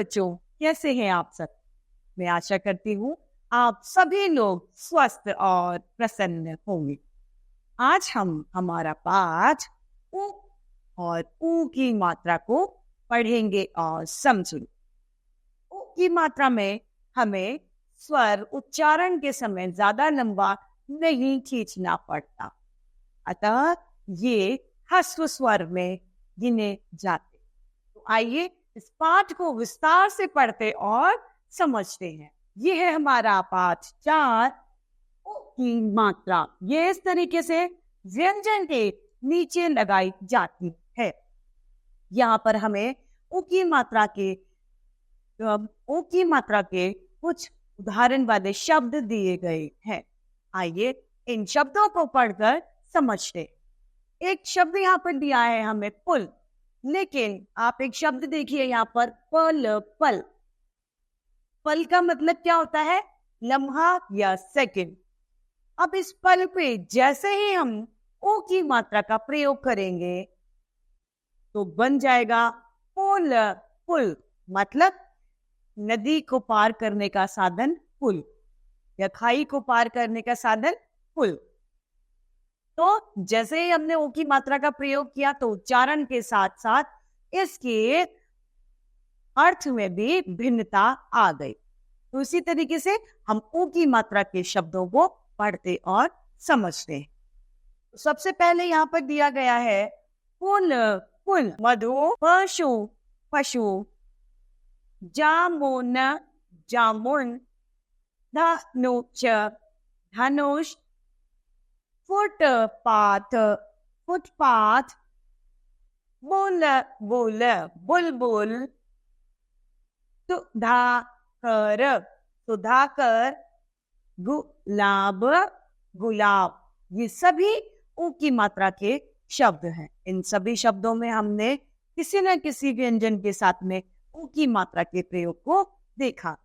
बच्चों, कैसे हैं आप सब? मैं आशा करती हूँ आप सभी लोग स्वस्थ और प्रसन्न होंगे। आज हम हमारा पाठ उ और ऊ की मात्रा को पढ़ेंगे और समझेंगे। ऊ की मात्रा में हमें स्वर उच्चारण के समय ज्यादा लंबा नहीं खींचना पड़ता, अतः ये ह्रस्व स्वर में गिने जाते। तो आइए इस पाठ को विस्तार से पढ़ते और समझते हैं। ये है हमारा पाठ 4, उ की मात्रा। ये इस तरीके से व्यंजन के नीचे लगाई जाती है। यहाँ पर हमें उ की मात्रा के कुछ उदाहरण वाले शब्द दिए गए हैं। आइए इन शब्दों को पढ़कर समझते। एक शब्द यहाँ पर दिया है हमें पुल, लेकिन आप एक शब्द देखिए यहाँ पर पल। पल पल का मतलब क्या होता है? लम्हा या सेकंड। अब इस पल पे जैसे ही हम ओ की मात्रा का प्रयोग करेंगे तो बन जाएगा पुल। पुल मतलब नदी को पार करने का साधन पुल, या खाई को पार करने का साधन पुल। तो जैसे ही हमने ओ की मात्रा का प्रयोग किया तो उच्चारण के साथ साथ इसके अर्थ में भी भिन्नता आ गई। तो इसी तरीके से हम ओ की मात्रा के शब्दों को पढ़ते और समझते हैं। सबसे पहले यहाँ पर दिया गया है पुल। पुल मधु, पशु पशु, जामुन जामुन, धनुष धनुष, फुटपाथ फुटपाथ, बुलबुल बुलबुल, सुधाकर सुधाकर, गुलाब गुलाब। ये सभी ऊ की मात्रा के शब्द हैं। इन सभी शब्दों में हमने किसी न किसी व्यंजन के साथ में ऊ की मात्रा के प्रयोग को देखा।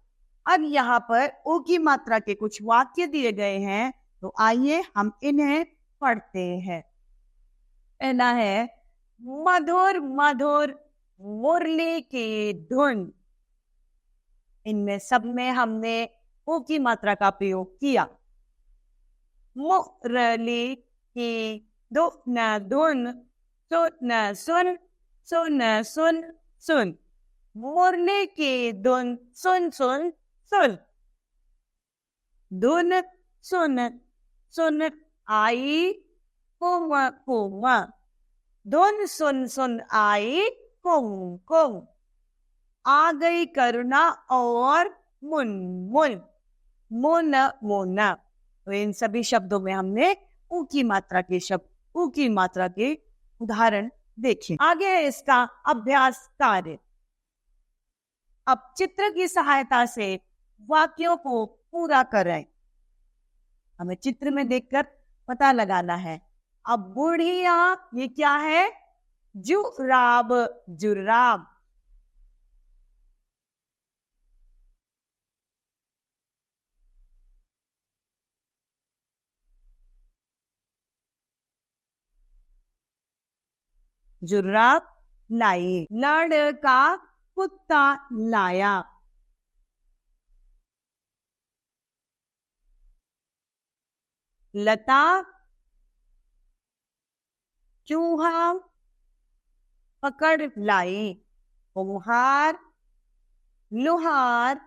अब यहाँ पर ऊ की मात्रा के कुछ वाक्य दिए गए हैं, तो आइए हम इन्हें पढ़ते हैं। पहला है मधुर मधुर मुरली की धुन। इनमें सब में हमने ऊ की मात्रा का प्रयोग किया। मुरली की धुन धुन, सुन सुन सुन सुन सुन, मुरली की धुन सुन सुन सुन। धुन सुन सुन आई कुम कुम, धुन सुन सुन आई कुम कुम। आ गई करुणा और मुन मुन, मुन मुन। तो इन सभी शब्दों में हमने ऊ की मात्रा के शब्द, ऊ की मात्रा के उदाहरण देखे। आगे है इसका अभ्यास कार्य। अब चित्र की सहायता से वाक्यों को पूरा करें। हमें चित्र में देखकर पता लगाना है। अब बुढ़िया, ये क्या है? जुराब जुराब। जुराब लाई। लड़का कुत्ता लाया। लता चूहा पकड़ लाई। कुम्हार लुहार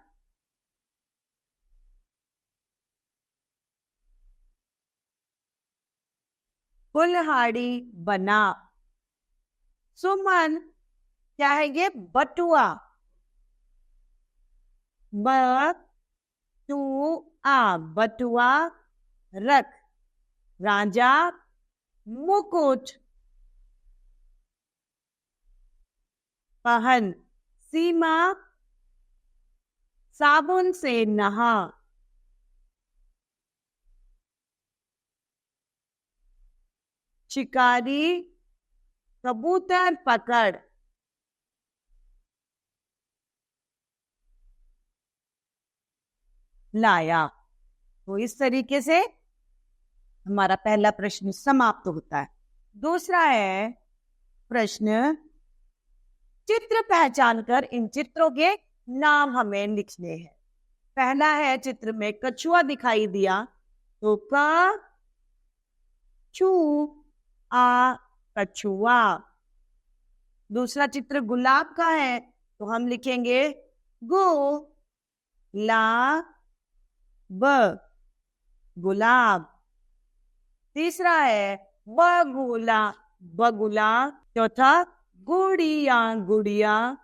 कुल्हाड़ी बना। सुमन क्या है? ये बटुआ। बटुआ बटुआ रख। राजा मुकुट पहन। सीमा साबुन से नहा। शिकारी कबूतर पकड़। लाया। तो इस तरीके से हमारा पहला प्रश्न समाप्त होता है। दूसरा है प्रश्न, चित्र पहचान कर इन चित्रों के नाम हमें लिखने हैं। पहला है, चित्र में कछुआ दिखाई दिया तो क छू आ कछुआ। दूसरा चित्र गुलाब का है तो हम लिखेंगे गो ला ब गुलाब। तीसरा है बगुला बगुला। चौथा गुड़िया गुड़िया।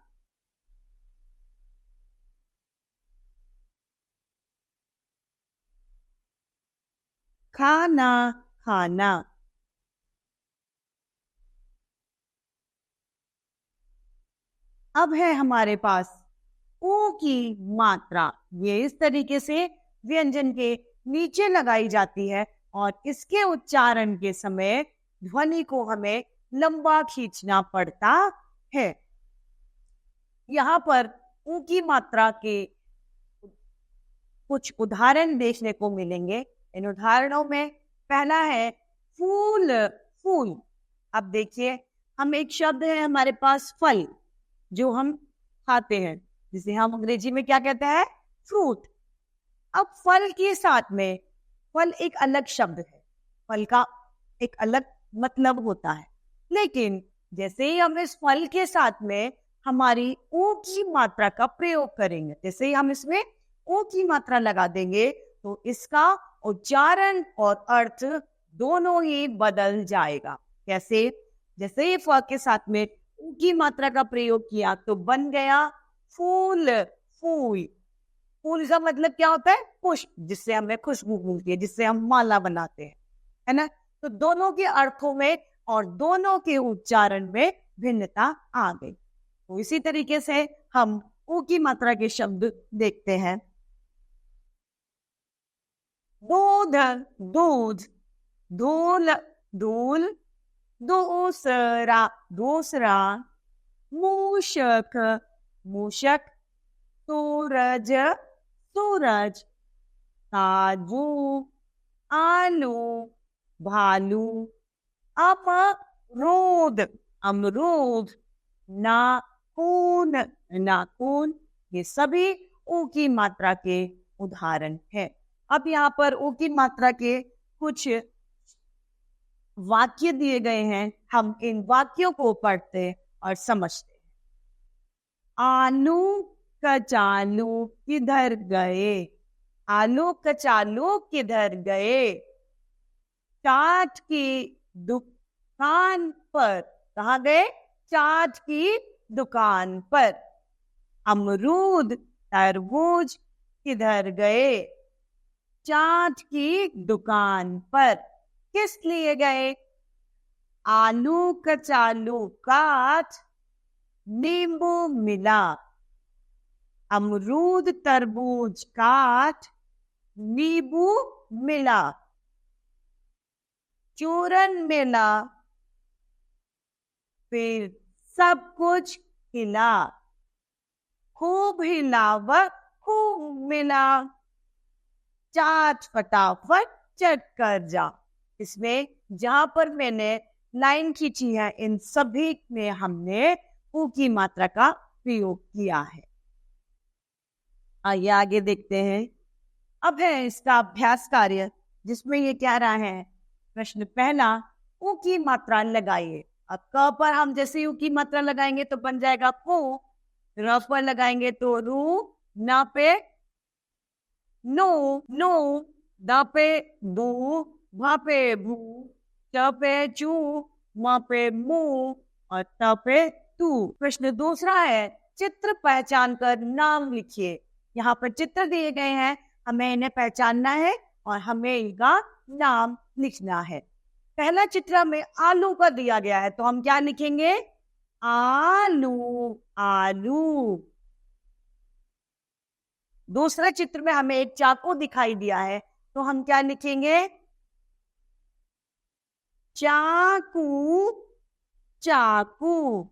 खाना खाना। अब है हमारे पास ऊ की मात्रा। ये इस तरीके से व्यंजन के नीचे लगाई जाती है और इसके उच्चारण के समय ध्वनि को हमें लंबा खींचना पड़ता है। यहाँ पर ऊ की मात्रा के कुछ उदाहरण देखने को मिलेंगे। इन उदाहरणों में पहला है फूल फूल। अब देखिए, हम एक शब्द है हमारे पास फल, जो हम खाते हैं, जिसे हम अंग्रेजी में क्या कहते हैं, फ्रूट। अब फल के साथ में फल एक अलग शब्द है, फल का एक अलग मतलब होता है, लेकिन जैसे ही हम इस फल के साथ में हमारी ऊ की मात्रा का प्रयोग करेंगे, जैसे ही हम इसमें ऊ की मात्रा लगा देंगे तो इसका उच्चारण और अर्थ दोनों ही बदल जाएगा। कैसे? जैसे ही फ के साथ में ऊ की मात्रा का प्रयोग किया तो बन गया फूल फूल। फूल का मतलब क्या होता है? पुष्प, जिससे हमें खुशबू मिलती है, जिससे हम माला बनाते हैं, है ना। तो दोनों के अर्थों में और दोनों के उच्चारण में भिन्नता आ गई। तो इसी तरीके से हम ऊ की मात्रा के शब्द देखते हैं। दूध दूध, धूल धूल, दूसरा दूसरा, मूषक मूषक, सूरज सूरज, काजू आलू भालू, अमरूद अमरूद, नाखून नाखून। ये सभी ऊ की मात्रा के उदाहरण है। अब यहाँ पर ऊ की मात्रा के कुछ वाक्य दिए गए हैं, हम इन वाक्यों को पढ़ते और समझते हैं। आलू कचालू किधर गए? आलू कचालू किधर गए? चाट की दुकान पर। कहाँ गए? चाट की दुकान पर। अमरूद तरबूज किधर गए? चाट की दुकान पर। किस लिए गए? आलू कचालू काट, नींबू मिला। अमरूद तरबूज काट, नींबू मिला। चूरन मिला, फिर सब कुछ हिला। खूब हिला व खूब मिला। चाट फटाफट चट कर जा। इसमें जहां पर मैंने लाइन खींची है, इन सभी में हमने ऊ की मात्रा का प्रयोग किया है। आइए आगे देखते हैं। अब है इसका अभ्यास कार्य, जिसमें ये कह रहा है, प्रश्न पहला, ऊ की मात्रा लगाइए। अब क पर हम जैसे ऊ की मात्रा लगाएंगे तो बन जाएगा को, र पर लगाएंगे तो रू, ना पे नो नो, द पे दू, भा पे भू, च पे चू, म पे मू और त पे तू। प्रश्न दूसरा है, चित्र पहचान कर नाम लिखिए। यहाँ पर चित्र दिए गए हैं, हमें इन्हें पहचानना है और हमें इनका नाम लिखना है। पहला चित्र में आलू का दिया गया है तो हम क्या लिखेंगे? आलू आलू। दूसरा चित्र में हमें एक चाकू दिखाई दिया है तो हम क्या लिखेंगे? चाकू चाकू।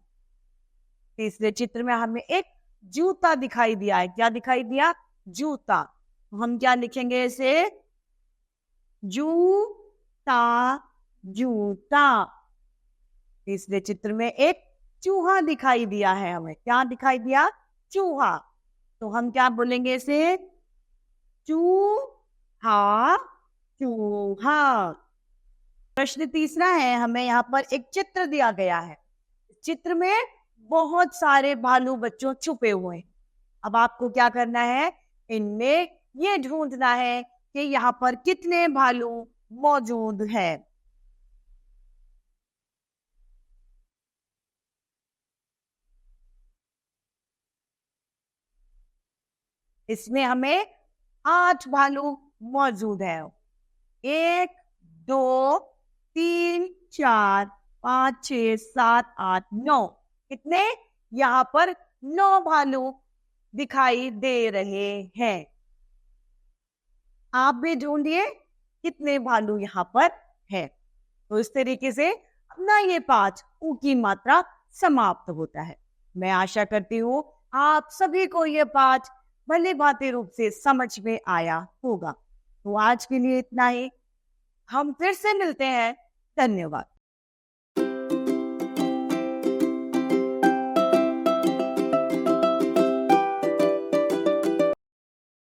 तीसरे चित्र में हमें एक जूता दिखाई दिया है। क्या दिखाई दिया? जूता। तो हम क्या लिखेंगे इसे? जूता जूता। तीसरे चित्र में एक चूहा दिखाई दिया है हमें। क्या दिखाई दिया? चूहा। तो हम क्या बोलेंगे इसे? चूहा, चूहा। प्रश्न तीसरा है, हमें यहाँ पर एक चित्र दिया गया है। चित्र में बहुत सारे भालू बच्चों छुपे हुए हैं। अब आपको क्या करना है? इनमें ये ढूंढना है कि यहाँ पर कितने भालू मौजूद है। इसमें हमें 8 भालू मौजूद है। 1, 2, 3, 4, 5, 6, 7, 8, 9। कितने? यहाँ पर 9 भालू दिखाई दे रहे हैं। आप भी ढूंढिए कितने भालू यहाँ पर है। तो इस तरीके से अपना ये पाठ ऊ की मात्रा समाप्त होता है। मैं आशा करती हूँ आप सभी को ये पाठ भली भांति रूप से समझ में आया होगा। तो आज के लिए इतना ही। हम फिर से मिलते हैं। धन्यवाद।